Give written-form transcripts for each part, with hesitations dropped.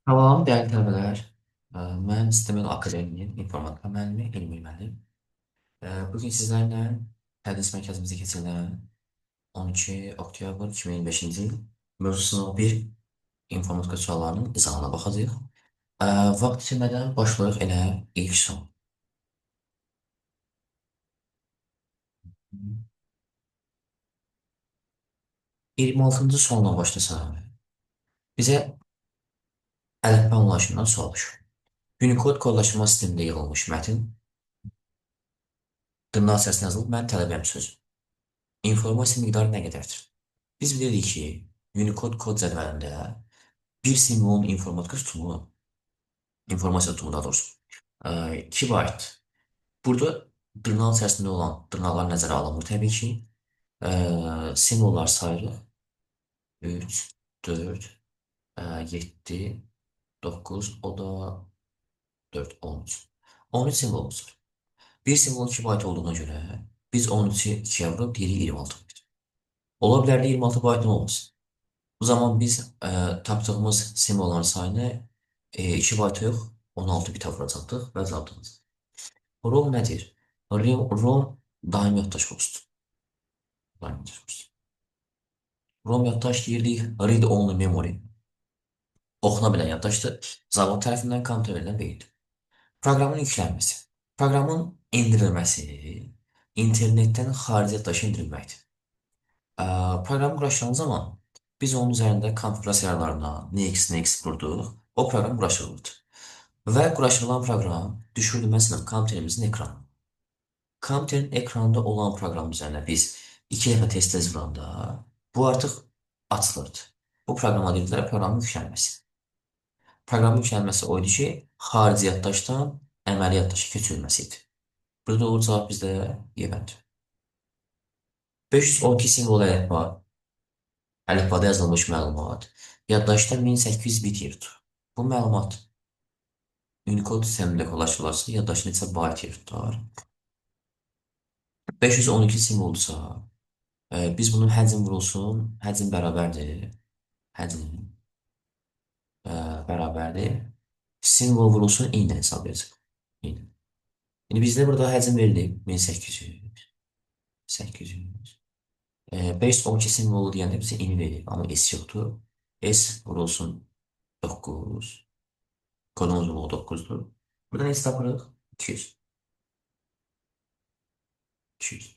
Salam, dəyərli tələbələr. Mən Sistemel Akademinin informatika müəllimi Elmi müəllim. Bu gün sizlərlə tədris mərkəzimizdə keçirilən 12 oktyabr 2025-ci il mövzusuna bir informatika suallarının izahına baxacağıq. Vaxt itirmədən başlayıq elə ilk sual. 26-cı sualla başlasaq, bizə əlifba anlayışından sual düşür. Unicode kodlaşdırma sistemində yığılmış mətin dırnaq içərisində yazılıb, mən tələbəm sözü. İnformasiya miqdarı nə qədərdir? Biz bilirik ki, Unicode kod cədvəlində bir simvolun informasiya tutumu daha doğrusu, 2 bayt. Burada dırnaq içərisində olan dırnaqlar nəzərə alınmır təbii ki. Simvollar sayılır. 3, 4, 7, 9, o da 4, 13. 13 simvolumuz var. Bir simvolun 2 bayt olduğuna görə biz 13-ü 2-yə vurub deyirik 26 bayt. Ola bilər də 26 baytın olmasın. Bu zaman biz tapdığımız simvolların sayını 2 bayta yox, 16 bitə vuracaqdıq və cavabımız. ROM nədir? ROM daimi yaddaş kodusudur. Daimi yaddaş kodusudur. ROM yaddaş deyirdik, read only memory. Oxuna bilən yaddaşdır. Zavod tərəfindən kompüterə verilən beyindir. Proqramın yüklənməsi. Proqramın indirilməsi internetdən xarici yaddaşa indirilməkdir. Proqramı quraşdıran zaman biz onun üzərində konfigurasiyalarına next vurduq, o proqram quraşdırılır. Və quraşdırılan proqram düşürdü məsələn kompüterimizin ekranına. Kompüterin ekranında olan proqram üzərinə biz 2 dəfə tez-tez vuranda bu artıq açılırdı. Bu proqrama dedilər proqramın yüklənməsi. Proqramın yüklənməsi o idi ki, xarici yaddaşdan əməli yaddaşa köçürülməsi idi. Burada doğru cavab bizdə Y-bəndir. 512 simvol əlifbada yazılmış məlumat yaddaşda 1800 bit yer tutur. Bu məlumat Unicode sistemində kodlaşdırılırsa yaddaşda neçə bayt yer tutar? 512 simvoldursa, biz bunun həcm vurulsun, həcm bərabərdir. Həcm bərabərdir. Simvol vurulsun, eyni hesab edəcək. Eyni. İndi bizdə burada həcm verilib 1800, 800. 512 simvolu deyəndə bizə ini verir, amma S yoxdur. S vurulsun 9. Kodumuz bu 9'dur. Burada ne tapırıq? 200. 200.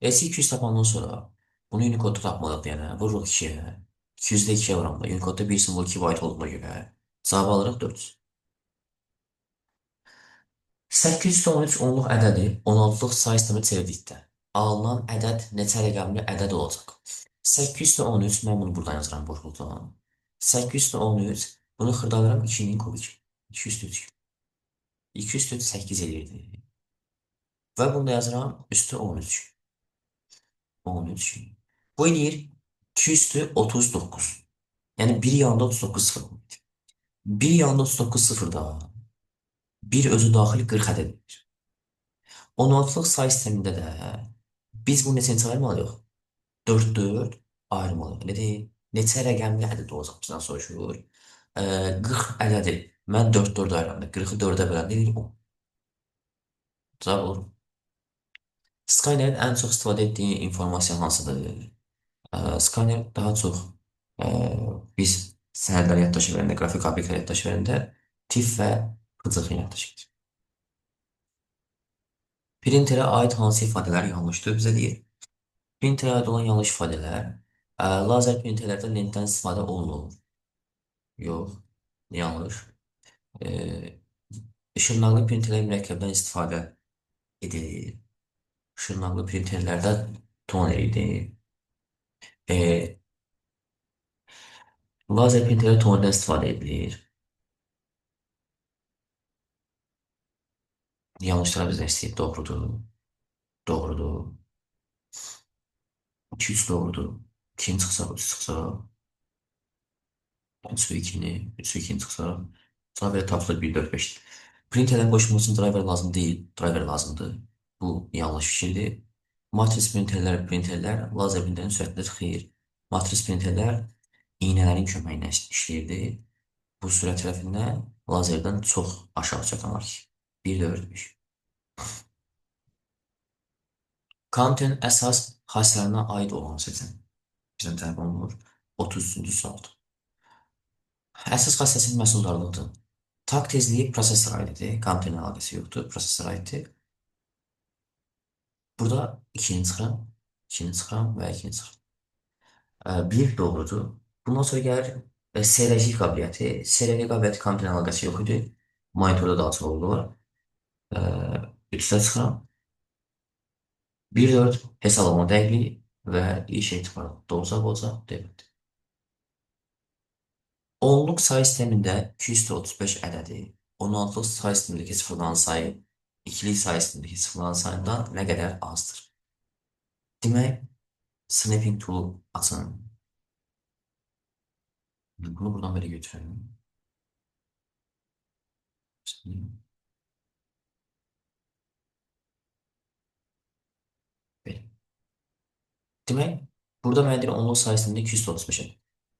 S 200 tapandan sonra bunu Unicode tapmalıyıq yəni. Vururuq 2'ye. 200'de 2'ye vuramda. Unicode'da bir simbol 2 byte olduğuna göre cevabı alırıq 400. 813 onluq ədədi 16-lıq say sistemi çevirdikdə alınan ədəd neçə rəqəmli ədəd olacaq? 813, mən bunu buradan yazıram boşluqdan. 813, bunu xırdalıram 2'nin kubik. 203. 208 edirdi. Və bunu da yazıram üstü 13. 13. Bu eləyir 2 üstü 39. Yəni 1 yanında 39 sıfır. 1 yanında 39 sıfırda bir özü daxil 40 ədədidir. 16-lıq say sistemində də biz bunu neçə ayırmalıyıq? 4-4 ayırmalıyıq. Elə deyil. Neçə rəqəmli ədəd olacaq bizdən soruşur. 40 ədədi. Mən 4-4 ayıranda 40-ı 4-ə böləndə deyir 10. Cavab olur. Skynet ən çox istifadə etdiyi informasiya hansıdır? Scanner daha çox biz sənədləri yaddaşa verəndə, qrafik obyektləri yaddaşa verəndə tif və qıcıq yaddaşa verir. Printerə aid hansı ifadələr yanlışdır bizə deyir. Printerə aid olan yanlış ifadələr lazer printerlərdə lentdən istifadə olunur. Yox, yanlış. Işınaqlı printerlər mürəkkəbdən istifadə edilir. Işınaqlı printerlərdə toner edilir. Lazer printerlər tonerdən istifadə edilir. Yanlışlara bizdən istəyib doğrudur. Doğrudur. 2-3 doğrudur. 2'nin çıxsa, 3 çıxsa. 3-2'ni, 3-2'nin çıxsa. Driver tapılır 1-4-5. Printerlərin qoşulması için driver lazım deyil. Driver lazımdır. Bu yanlış fikirdir. Matris printerlər lazer printerin sürətində xeyir. Matris printerlər iynələrin köməyi ilə işləyirdi. Bu sürət tərəfindən lazerdən çox aşağı çatanar ki. 1,4'müş. Kantin əsas xassələrinə aid olanı seçin. Bizdən tələb olunur. 33-cü sual. Əsas xassəsi məhsuldarlıqdır. Tak tezliyi prosesora aiddir. Kantin əlaqəsi yoxdur. Prosesora aiddir. Burada ikinci çıxıram, ikinci çıxıram və ikinci çıxıram. Bir doğrudur. Bundan sonra gəlir SRC qabiliyyəti. SRC qabiliyyəti kompüterlə əlaqəsi yox idi. Monitorda da açıq oldu. E, Üçdə çıxıram. 1,4 hesablama dəqiqliyi və iş etibarı. Doğru cavab olacaq. Demədi. Onluq sayı sistemində 235 ədədi, 16-lıq sayı sistemindəki sıfırlanan sayı, ikilik sayı sistemindəki sıfırlanan sayından nə qədər azdır? Demək, Snapping tool açın. Bunu buradan böyle götürelim. Böyle. Demək, burada mənə deyir onluq sayısında 235.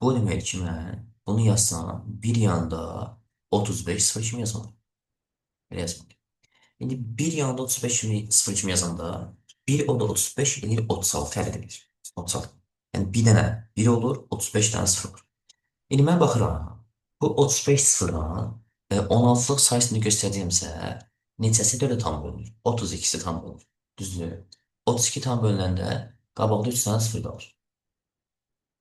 Bu demək ki, mən bunu yazsam, bir yanda 35 sıfır kimi yazmalıyım. Belə yazmalıyım. İndi bir yanda 35 kimi sıfır kimi yazanda, bir o da 35 edir 36 əldə edir. 36. Yəni bir dənə 1 olur, 35 dənə sıfır olur. İndi mən baxıram, bu 35 sıfırdan 16'lıq sayısını göstərəcəyimsə, neçəsi 4-ə tam bölünür? 32'si tam bölünür. Düzdür? 32 tam bölünəndə qabaqda 3 dənə sıfır qalır.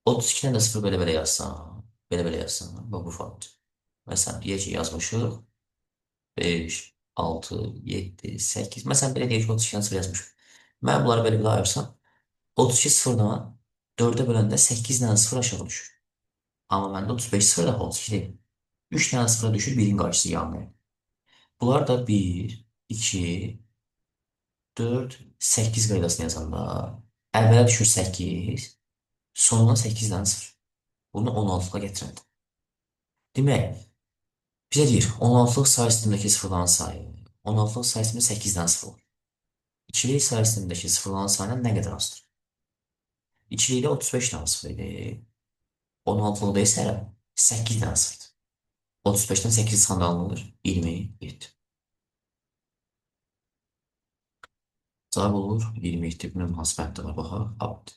32-dən də sıfır belə-belə yazsam, belə-belə yazsam, bax bu formda. Məsələn, deyək ki, yazmışıq 5, 6, 7, 8. Məsələn, belə deyək ki, 32-dən sıfır yazmışıq. Mən bunları belə-belə ayırsam, 32 sıfırdan 4-ə böləndə 8 dənə sıfır aşağı düşür. Amma məndə 35 sıfır da 32 deyil. 3 dənə sıfıra düşür, birin qarşısı yanmıyor. Bunlar da 1, 2, 4, 8 qaydasını yazanda əvvələ düşür 8, sonuna 8 dənə 0. Bunu 16'lığa gətirəndə. Demək, bizə deyir, 16'lıq sayı sistemindəki sıfırlanan sayı, 16'lıq sayı sistemində 8 dənə 0 olur. İkilik sayı sistemindəki sıfırlanan sayından nə qədər azdır? İkilikdə 35 dənə 0 idi. 16'lıqda isə 8 dənə 0. 35'ten 8 çıxanda alınır. 27. Cavab olur 27. Bunun münasibətdə var. Baxaq. Abd.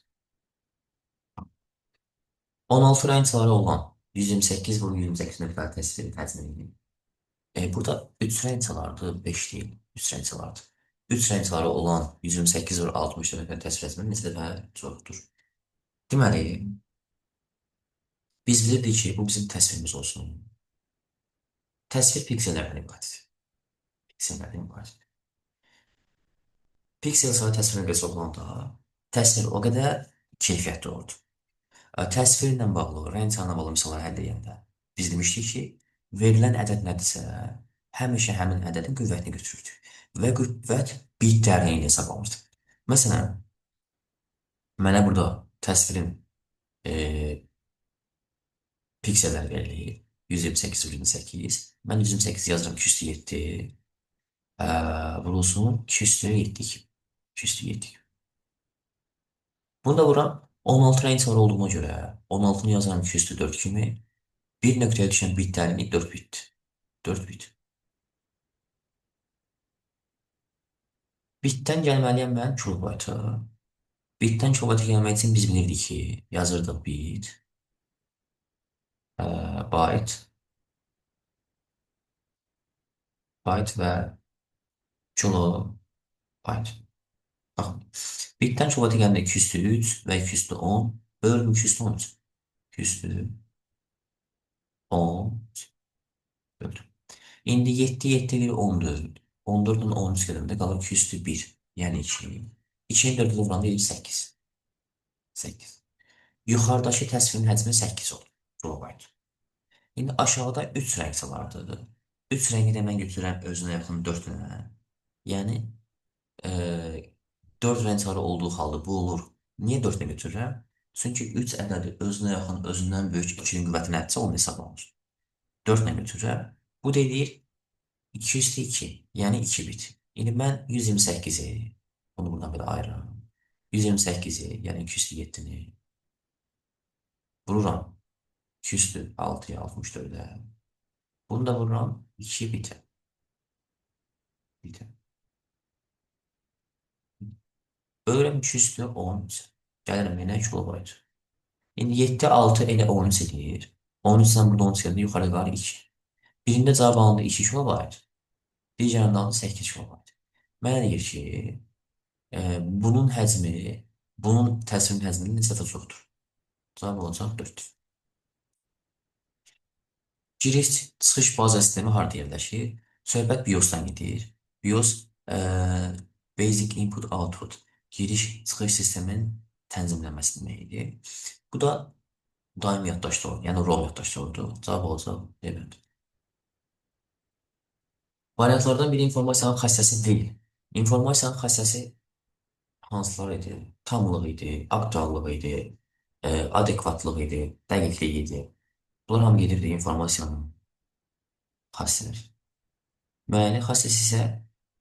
16 rəngçaları olan 128 vurgu 28 nöqtəli təsviri təzmin edin. Burada 3 rəngçalardır, 5 deyil. 3 rəngçalardır. 3 rəngçaları olan 128 vur 60 nöqtəli təsvir etmək neçə dəfə çoxdur? Deməli, biz bilirdik ki, bu bizim təsvirimiz olsun. Təsvir piksellərdən ibarətdir. Piksellərdən ibarətdir. Piksel sayı təsvirin qısa olanda təsvir o qədər keyfiyyətli olur. Təsvirlə bağlı, rəngçanla bağlı misalları həll edəndə biz demişdik ki, verilən ədəd nədirsə, həmişə həmin ədədin qüvvətini götürürdük və qüvvət bit dərliyi ilə hesablanırdı. Məsələn, mənə burada təsvirin e, pikselləri verilir. 128,8. Mən 128 yazıram 207. Vurulsun 207. 207. Bunu da vuram 16 rəng sarı olduğuna görə 16'nı yazarım 204 kimi. Bir nöqtəyə düşən bitlərini 4 bit. 4 bit. Bitdən gəlməliyəm mən kilobayta. Bitdən kilobayta gəlmək üçün biz bilirdik ki, yazırdıq bit, byte, byte və kilobayt. Baxın, bitdən kilobayta gələndə 203 və 210, bölüm 213. 210, bölüm. İndi 7, 7 bir 14. 14'ün 13 qədəmdə qalır 201. Yəni 2. 2'nin 4'ü vuranda 8. 8. Yuxarıdakı təsvirin həcmi 8 olur. Kilobayt. İndi aşağıda 3 rəng salardı. 3 rəngi də mən götürürəm özünə yaxın 4 dənə. Yəni 4 rəng sarı olduğu halda bu olur. Niyə 4 dənə götürürəm? Çünki 3 ədədi özünə yaxın, özündən böyük 2'nin qüvvəti nədirsə onu hesablanır. 4 dənə götürürəm. Bu deyir 202, yəni 2 bit. İndi mən 128'i, bunu buradan belə ayıram. 128'i, yəni 207'ni vururam. 206'ya 64'e. Bunu da vururam 2 bitə. Bitə. Bölürəm 2 üstü 10 isə. Gəlirəm yenə kilobayt. İndi 7, 6 elə 13 edir. 13-dən burada 10 çıxanda yuxarı qalır 2. Birində cavab alındı 2 kilobayt. Digərində alındı 8 kilobayt. Mənə deyir ki, bunun həcmi, bunun təsvir həcmi neçə dəfə çoxdur? Cavab olacaq 4. Giriş çıxış baza sistemi harda yerləşir? Söhbət BIOS-dan gedir. BIOS Basic Input Output giriş çıxış sistemin tənzimləməsi deməkdir. Bu da daimi yaddaşda olur, yəni ROM yaddaşda oldu. Cavab olacaq evet. Variantlardan biri informasiyanın xassəsi deyil. İnformasiyanın xassəsi hansılar idi? Tamlıq idi, aktuallıq idi, adekvatlıq idi, dəqiqlik idi. Bunlar hamı gedirdi informasiyanın xassələri. Müəyyən xassəsi isə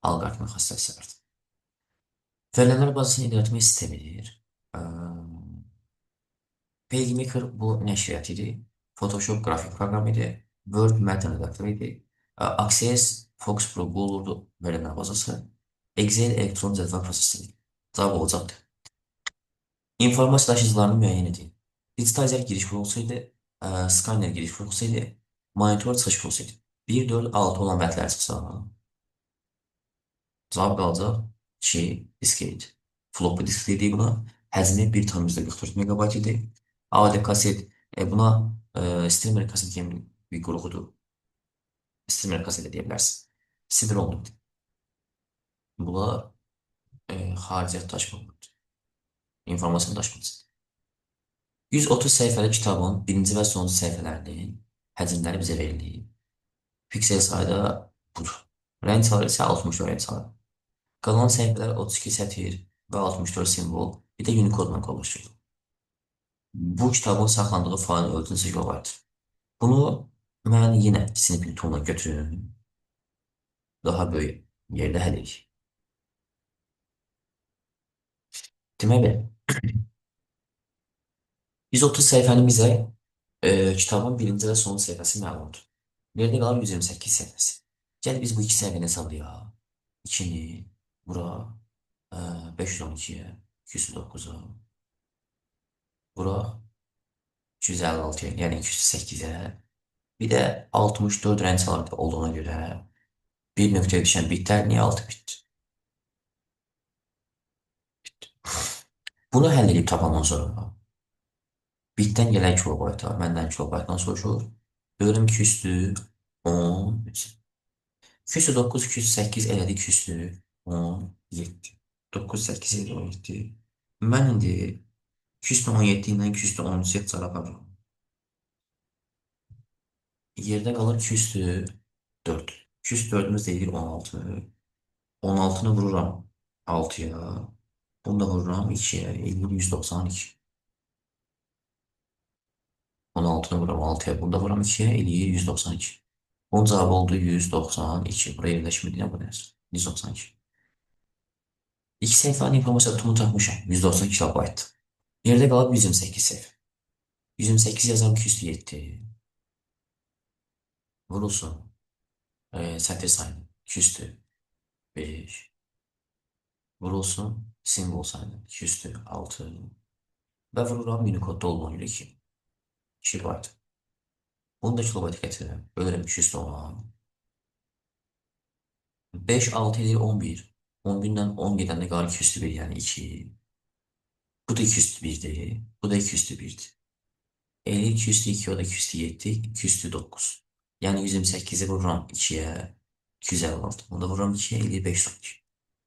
alqoritmin xassəsidir. Verilənlər bazasını idarə etmə sistemidir. Ə, PageMaker bu nəşriyyat idi. Photoshop qrafik proqramı idi. Word mətn redaktoru idi. Access Fox Pro bu olurdu verilənlər bazası. Excel elektron cədvəl prosesori. Cavab olacaqdır. İnformasiya daşıyıcılarını müəyyən edin. Digitalizer giriş funksiyası idi. Scanner giriş funksiyası idi. Monitor çıxış funksiyası idi. 1, 4, 6 olan vətlər çıxsa. Cavab qalacaq 2 diskret. Floppy disk dedik buna. Həcmi 1,44 MB idi. AD kaset buna streamer kaset kimi bir qurğudur. Streamer kaset də deyə bilərsin. CD-ROM. Bunlar xarici daşımadır. İnformasiya daşıması. 130 səhifəli kitabın birinci və sonuncu səhifələrinin həcmləri bizə verilir. Piksel sayda budur. Rəng çaları isə 64 rəng çaları. Qalan səhifələr 32 sətir və 64 simvol, bir də Unicode-la qollaşır. Bu kitabın saxlandığı faylın ölçüsü gigabaytdır. Bunu mən yenə sinipli tool'la götürürüm. Daha böyük yerdə həll edik. Demək belə, 130 səhifənin bizə kitabın birinci və sonuncu səhifəsi məlumdur. Yerdə qalır 128 səhifəsi. Gəl biz bu iki səhifəni hesablayaq. 2-ni bura, 512-yə, 209-a, bura 256-ya, yəni 208-ə. Bir də 64 rəng çalardı olduğuna görə bir nöqtəyə düşən bitlər niyə 6 bitdir? Bunu həll edib tapandan sonra bitdən gələn kilobayta, məndən kilobaytdan soruşur. Bölüm 2 üstü 10, 209, 208 elədi 2 üstü 17. 9, 8, 7, 17. Mən indi 2 üstü 17 ilə 2 üstü 13 çarə aparıram. Yerdə qalır 2 üstü 4. 2 üstü 4-ümüz deyir 16. 16-nı vururam 6-ya. Bunu da vururam 2'ye. 50, 192. 16'nı vururam 6'ya. Bunu da vururam 2'ye. 50, 192. Bunun cevabı oldu 192. Buraya yerleşmedi ya bu ders. 192. İki səhifənin informasiya tutumu tapmışam. 192 kilobayt. Yerdə qalıb 128 səhifə. 128 yazıram 207. Vurulsun. Sətr sayını 205. Vurulsun. Simvol sayını 206. Və vururam Unicode-da olduğuna görə 2. 2 bayt. Bunu da kilobayta gətirirəm. Bölürəm 200 ona. 5, 6 edir 11. 11-dən 10 gedəndə qalır 2 üstü 1, yəni 2. Bu da 2 üstü 1-dir. Bu da 2 üstü 1-dir. 50, 2 üstü 2, o da 2 üstü 7, 2 üstü 9. Yəni 128-i vururam 2-yə, 256. Bunu da vururam 2-yə, 55 12.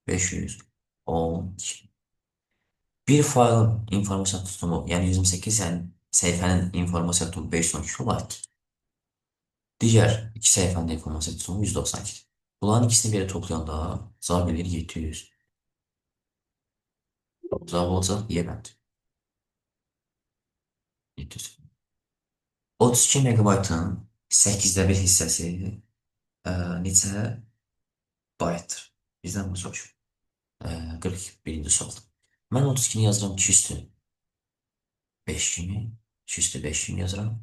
512. Bir faylın informasiya tutumu, yəni 128 səhifənin informasiya tutumu 512 kilobayt. Digər iki səhifənin informasiya tutumu 192. Bunların ikisini belə toplayanda cavab verir 700. Cavab olacaq niyə bənd? 700. 32 megabaytın 8-də 1 hissəsi neçə baytdır? Bizdən bu soruşur. 41-ci sual. Mən 32-ni yazıram 2 üstü 5 kimi. 2 üstü 5 kimi yazıram.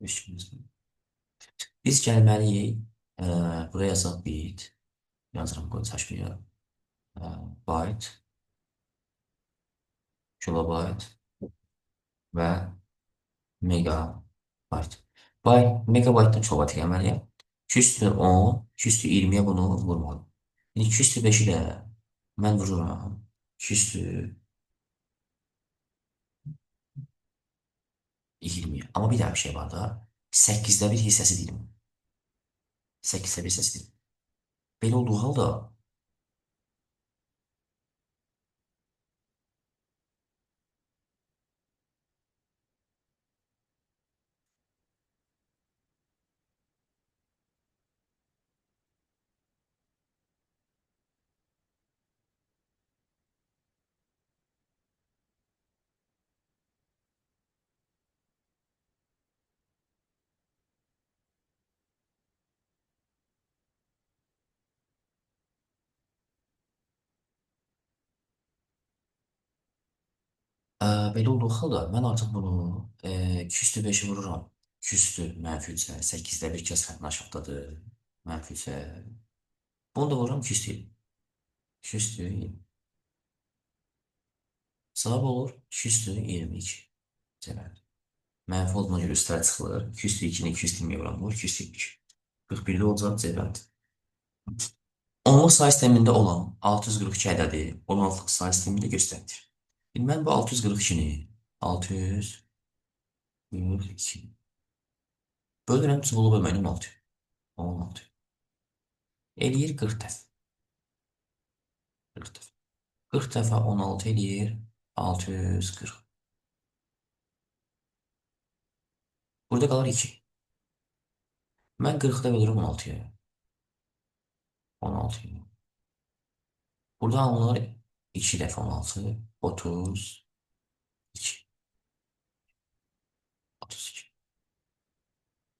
5 kimi yazıram. Biz gəlməliyik. E, buraya yazaq bit. Yazıram qoy çaşmıyor. E, byte, kilobayt və megabayt. Megabaytdan kilobayt gəlməliyəm. 210, 220-yə bunu vurmalıyım. İndi 205-i də mən vururam. 220. Amma bir dənə bir şey var da. 8-də bir hissəsi deyilmi? 8-də bir hissəsi deyil. Belə olduğu halda ə, belə olduğu halda mən artıq bunu 205-i vururam. 200-dür, mənfi 3-ə. 8-də bir kəsrətini aşağıdadır. Mənfi 3-ə. Bunu da vururam 200-dür. 200-dür. Cavab olur 200-dür 22. Cəbəl. Mənfi olduğuna görə üstələ çıxılır. 200-dür 2-ni 220-yə vuram. Bu 202. 41-də olacaq cəbəldir. Onluq say sistemində olan 642 ədədi 16-lıq say sistemində göstərilir. İndi mən bu 642-ni 642 bölürəm, çubuğu bölməklə 16. 16. Eləyir 40 dəfə. 40 dəfə. 40 dəfə 16 eləyir 640. Burada qalır 2. Mən 40-da bölürəm 16-ya. 16-ya. Burada alınır 2 dəfə 16. 32. 32.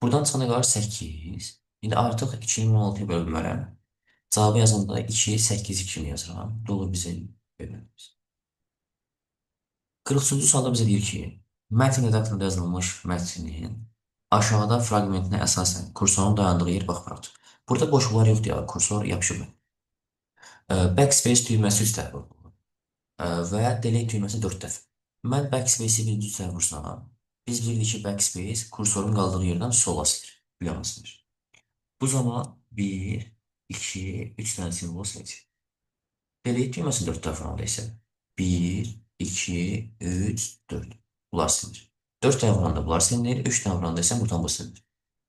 Buradan çıxana qalır 8. İndi artıq 2016-ya bölmərəm. Cavabı yazanda 2, 8 kimi yazıram. Dolu bizim bölmemiz. 43-cü sualda bizə deyir ki, mətn redaktorunda yazılmış mətnin aşağıda fraqmentinə əsasən kursorun dayandığı yer baxmırıq. Burada boşluqlar yoxdur ya, kursor yapışıb. Backspace düyməsi 3 dəfə vurulur və delete düyməsi 4 dəfə. Mən backspace-i birinci dəfə vursam, biz bilirik ki, backspace kursorun qaldığı yerdən sola silir, bu yana silir. Bu zaman 1, 2, 3 dənə simvol siləcək. Delete düyməsi 4 dəfə vuranda isə 1, 2, 3, 4. Bunlar silinir. 4 dəfə vuranda bunlar silinir, 3 dəfə vuranda isə buradan bu silinir.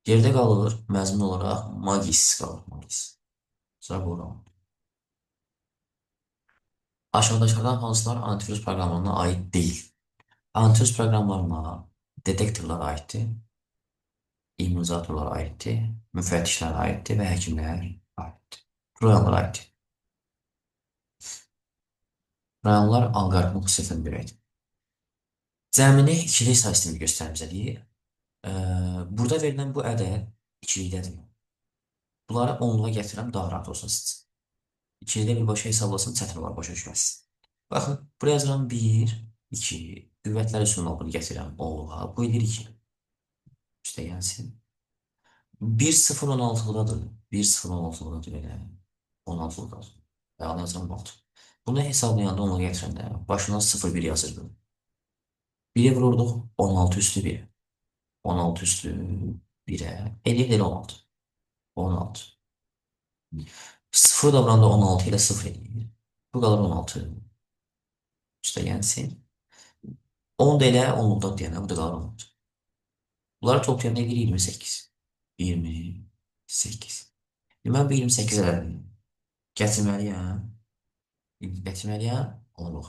Yerdə qalır məzmun olaraq magis qalır, magis. Sıra vururam. Aşağıdakilerden hansılar antivirüs proqramlarına aid deyil? Antivirüs proqramlarına detektorlar aiddir, immunizatorlar aiddir, müfəttişlər aiddir və həkimlər aiddir. Troyanlar aiddir. Troyanlar alqoritmin xüsusiyyətini birəkdir. Cəmini ikili say sistemi göstərir bizə deyir. Burada verilən bu ədəd ikilikdədir. Bunları onluğa gətirəm, daha rahat olsun sizin. İkilikdə bir başa hesablasın, çətin olar başa düşməsin. Baxın, buraya yazıram 1, 2, qüvvətlər üstünün olduğunu gətirəm onluğa. Bu edir 2. Üstə gəlsin. 1,016'dadır. 1,016'dadır elə. 16'dadır. Ayağını yazıram 16. Bunu hesablayanda onluğa gətirəndə başına 0,1 yazırdım. 1'e vururduq 16 üstü 1. 16 üstü 1'e. Eləyir elə 16. 16. 0 da vuranda 16 ilə 0 eləyir. Bu qalır 16. Üstə gəlsin. 10 da elə onluqdan deyənə bu da qalır 16. Bunları toplayanda edir 28. 28. Mən bu 28 elədim. Gətirməliyəm. Gətirməliyəm. Onluq.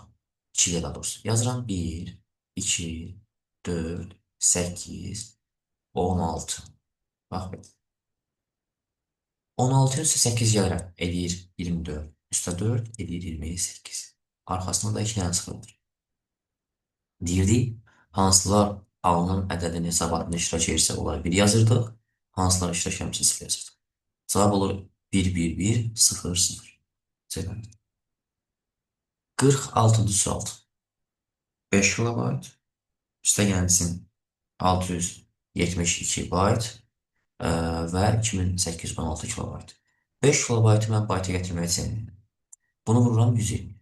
2-yə daha doğrusu. Yazıram 1, 2, 4, 8, 16. Bax belə. 16 üstə 8 gəlirəm. Eləyir 24. Üstə 4 eləyir 28. Arxasında da 2 dənə sıfırdır. Deyirdik, hansılar alınan ədədin hesabatında iştirak edirsə, onları 1 yazırdıq. Hansılar iştirak etmirsə 0 yazırdıq. Cavab olur 1, 1, 1, 0, 0. Cevap. 46-cı sual. 5 kilobayt. Üstə gəlsin 672 bayt. və 2816 kilobayt. 5 kilobaytı mən bayta gətirməyi sevmirəm. Bunu vururam 120.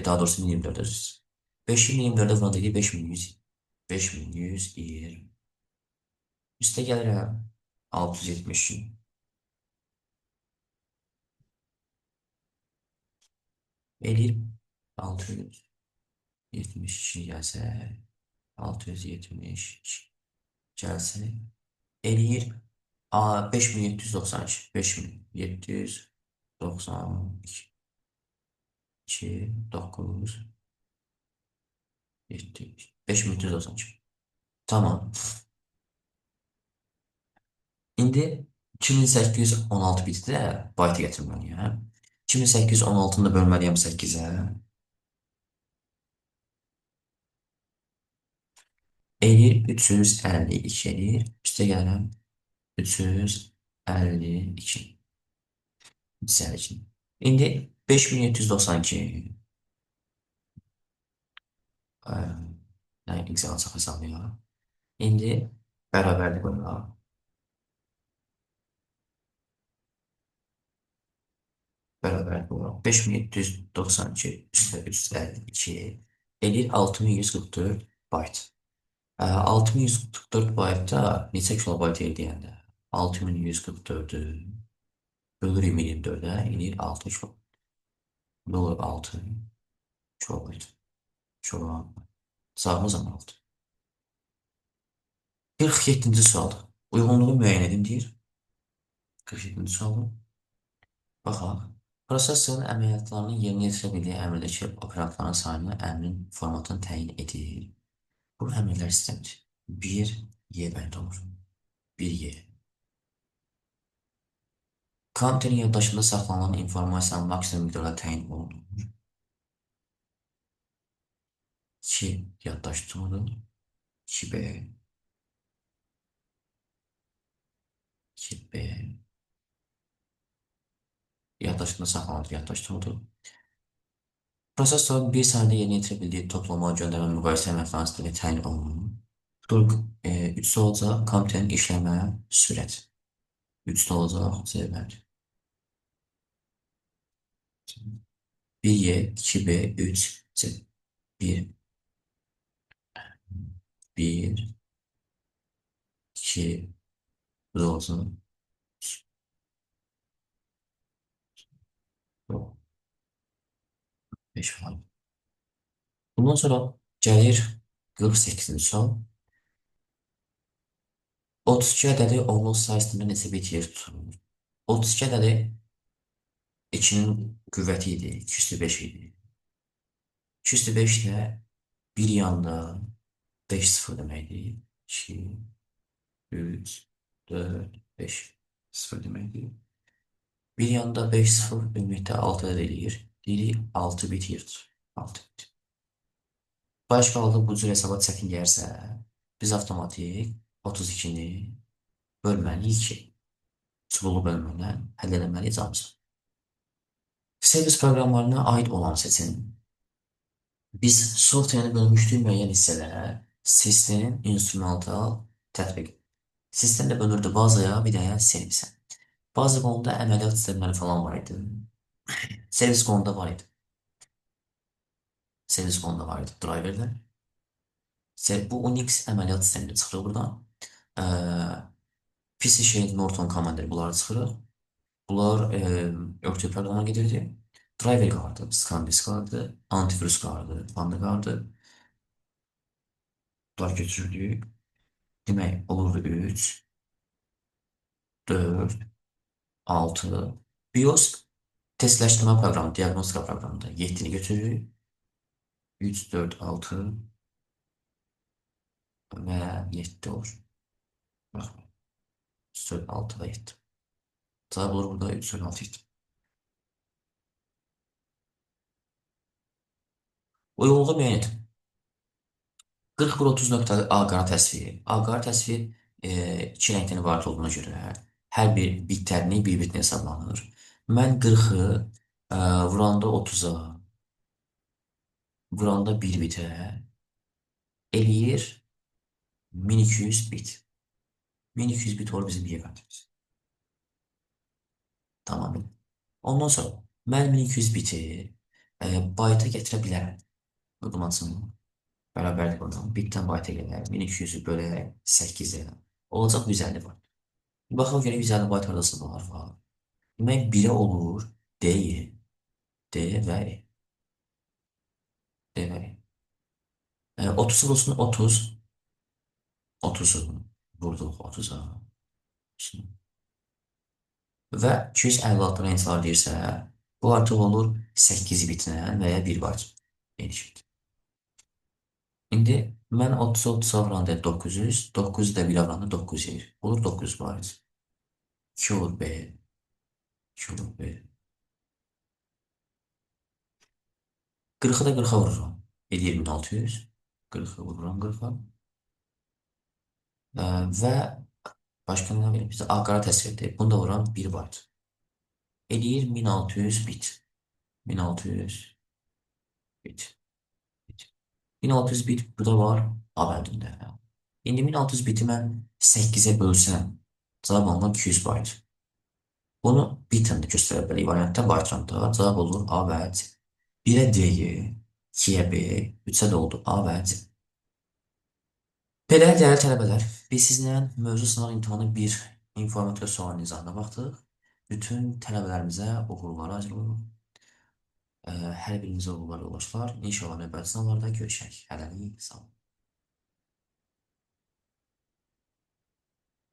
Daha doğrusu 1024 özür. 5024'e vuranda deyir 5100. 5120. Üste gəlirəm 670. Eləyir 672 gəlsə 672 gəlsə eləyir 5792. 5792 9 7 5392. Tamam. İndi 2816 bitdi də bayta gətirməliyəm. 2816-nı da bölməliyəm 8-ə. Eləyir 352 eləyir. Üstə gəlirəm 352. 352. İndi 5792. Yəni x alacaq hesablayaq. İndi bərabərlik qoyaq. Bərabərlik qoyaq. 5792 üstə 352 eləyir 6144 bayt. 6144 baytda neçə kilobayt eləyəndə? 6144-ü bölürük 24-ə eləyir 6 kilobayt. Ne olur 6 kilobayt. Kilobayt. Sağımız 6. 47-ci sual. Uyğunluğu müəyyən edin deyir. 47-ci sual. Baxaq. Prosesorun əməliyyatlarının yerinə yetirə bildiyi əmrdəki operantların sayını əmrin formatını təyin edir. Bu əmrlər sistemidir. 1 Y bənd olur. 1 Y. Kompüterin yaddaşında saxlanılan informasiyanın maksimum miqdarda təyin olunur. 2 yaddaş tutulur. 2B. 2B. Yaddaşında saxlanılır. Yaddaş tutulur. Prosesorun bir saniyə yerinə yetirə bildiyi toplama, göndərmə, müqayisə mexanizmləri təyin olunur. Turq 3 olacaq, kompüterin işləmə sürət. 3 olacaq, sevməli. 1Y, 2B, 3, C. 1, 1, 2, bu da olsun. 5 falan. Bundan sonra gəlir 48-ci sual. 32 ədədi onluq sayısında neçə bit yer tutulur? 32 ədədi 2-nin qüvvəti idi, 205 idi. 205 ilə bir yanda 5 sıfır deməkdir. 2, 3, 4, 5 sıfır deməkdir. Bir yanda 5 sıfır ümumiyyətlə 6 ədəd eləyir. Deyirik 6 bit yer tutur. 6 bit. Başqa halda bu cür hesabat çətin gəlirsə, biz avtomatik 32-ni bölməliyik ki, çubuqlu bölmədən həll eləməliyik camımızı. Servis proqramlarına aid olan seçin. Biz software'ni bölmüşdük müəyyən hissələrə, sistemin instrumental tətbiq. Sistemdə bölürdü bazaya, bir də servisə. Baza konuda əməliyyat sistemləri falan var idi. Servis konuda var idi. Servis konuda var idi driverlər. Bu Unix əməliyyat sistemləri çıxırıq buradan. PC Shade, Norton Commander bunları çıxırıq. Bunlar örtü proqrama gedirdi. Driver qardı, ScanDisk qardı, antivirus qardı, Panda qardı. Bunlar götürürdük. Demək, olurdu 3, 4, 6. BIOS testləşdirmə proqramı, diaqnostika proqramında 7-ni götürürük. 3, 4, 6 və 7 olur. Bax, 3, 4, 6 və 7. Cavab olur burada 3, 4, 6, 7. Uyğunluğu müəyyən et. 4130.A qara təsviri. A qara təsvir 2 rəngdən ibarət olduğuna görə hər bir bitlərini bir bitinə hesablanır. Mən 40-ı vuranda 30-a, vuranda 1 bitə eləyir 1200 bit. 1200 bit olur bizim yeganemiz. Tamam. Ondan sonra mən 1200 biti bayta gətirə bilərəm. Udmasın. Bərabərlik oradan. Bitdən bayta gələr. 1200-ü bölərək 8-ə. Olacaq 150 bayt. Baxaq görə 150 bayt arasında var. Demək 1-ə olur. D, D və E. D və E. 30 olsun 30. 30'u vurduq 30-a. Və 256-ına intisar deyirsə, bu artıq olur 8 bitlə və ya 1 var. Eşit. İndi mən 30-a vuranda 900, 900 də 1 vuranda 900 olur 900 var. 2 olur B, 2 olur B. 40'ı da 40'a vururam. Edir 1600. 40'ı vururam 40'a. Və başqa nə verir bizə? Aqara təsvir edir. Bunu da vururam 1 var. Edir 1600 bit. 1600 bit. 1600 bit burada var A bəndində. İndi 1600 biti mən 8-ə bölsəm, cavab ondan 200 bayt. Bunu bitində göstərə bilərik. Variantda baytranda cavab olur A və C. 1-ə D-yi, 2-yə B, 3-ə də oldu A və C. Belə dəyərli tələbələr, biz sizlə mövzu sınaq imtahanı bir informativ sualın izahına baxdıq. Bütün tələbələrimizə uğurlar arzulayırıq. Hər birinizə uğurlar yoldaşlar. İnşallah növbəti sınavlarda görüşək. Hələlik, sağ olun.